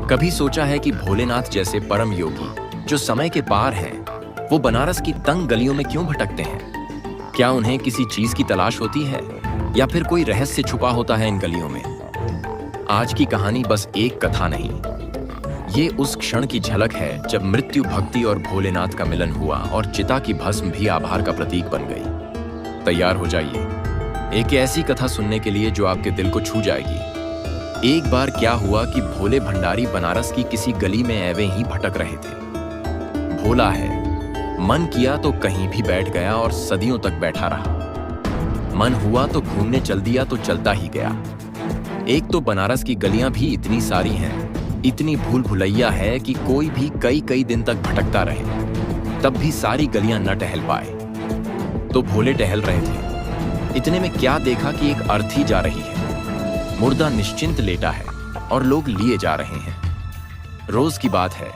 कभी सोचा है कि भोलेनाथ जैसे परम योगी जो समय के पार हैं, वो बनारस की तंग गलियों में क्यों भटकते हैं? क्या उन्हें किसी चीज की तलाश होती है या फिर कोई रहस्य छुपा होता है इन गलियों में? आज की कहानी बस एक कथा नहीं, ये उस क्षण की झलक है जब मृत्यु, भक्ति और भोलेनाथ का मिलन हुआ और चिता की भस्म भी आभार का प्रतीक बन गई। तैयार हो जाइए एक ऐसी कथा सुनने के लिए जो आपके दिल को छू जाएगी। एक बार क्या हुआ कि भोले भंडारी बनारस की किसी गली में ऐवे ही भटक रहे थे। भोला है, मन किया तो कहीं भी बैठ गया और सदियों तक बैठा रहा। मन हुआ तो घूमने चल दिया तो चलता ही गया। एक तो बनारस की गलियां भी इतनी सारी हैं, इतनी भूल भुलैया है कि कोई भी कई कई दिन तक भटकता रहे तब भी सारी गलियां न टहल पाए। तो भोले टहल रहे थे, इतने में क्या देखा कि एक अर्थी जा रही है। मुर्दा निश्चिंत लेटा है और लोग लिए जा रहे हैं। रोज की बात है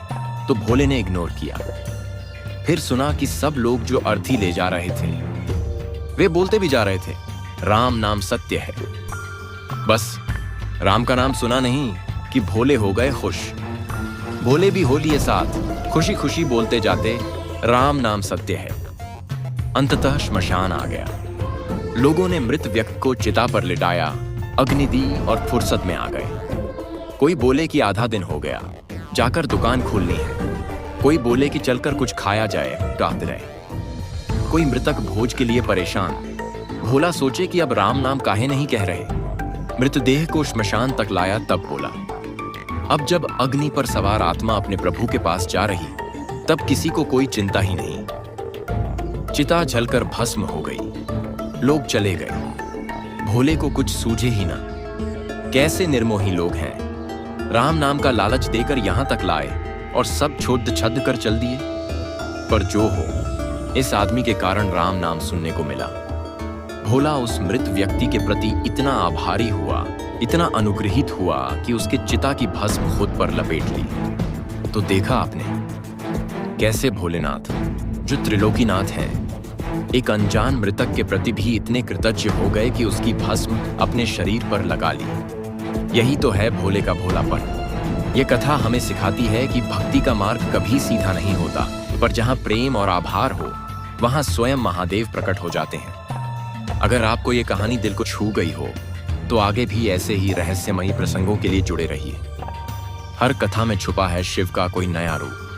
तो भोले ने इग्नोर किया। फिर सुना कि सब लोग जो अर्थी ले जा रहे थे वे बोलते भी जा रहे थे, राम नाम सत्य है। बस राम का नाम सुना नहीं कि भोले हो गए खुश। भोले भी हो लिए साथ, खुशी खुशी बोलते जाते, राम नाम सत्य है। अंततः श्मशान आ गया। लोगों ने मृत व्यक्ति को चिता पर लिटाया, अग्नि दी और फुर्सत में आ गए। कोई बोले कि आधा दिन हो गया, जाकर दुकान खोलनी है। कोई बोले कि चलकर कुछ खाया जाए, रात रहे। कोई मृतक भोज के लिए परेशान। भोला सोचे कि अब राम नाम काहे नहीं कह रहे। मृतदेह को श्मशान तक लाया तब बोला। अब जब अग्नि पर सवार आत्मा अपने प्रभु के पास जा रही तब किसी को कोई चिंता ही नहीं। चिता जलकर भस्म हो गई, लोग चले गए। भोले को कुछ सूझे ही ना। कैसे निर्मोही लोग हैं, राम नाम का लालच देकर यहां तक लाए और सब छोड़ छद कर चल दिए। पर जो हो, इस आदमी के कारण राम नाम सुनने को मिला। भोला उस मृत व्यक्ति के प्रति इतना आभारी हुआ, इतना अनुग्रहित हुआ कि उसके चिता की भस्म खुद पर लपेट ली। तो देखा आपने कैसे भोलेनाथ, जो त्रिलोकीनाथ हैं, एक अनजान मृतक के प्रति भी इतने कृतज्ञ हो गए कि उसकी भस्म अपने शरीर पर लगा ली। यही तो है भोले का भोलापन। यह कथा हमें सिखाती है कि भक्ति का मार्ग कभी सीधा नहीं होता, पर जहां प्रेम और आभार हो वहां स्वयं महादेव प्रकट हो जाते हैं। अगर आपको ये कहानी दिल को छू गई हो तो आगे भी ऐसे ही रहस्यमयी प्रसंगों के लिए जुड़े रहिए। हर कथा में छुपा है शिव का कोई नया रूप।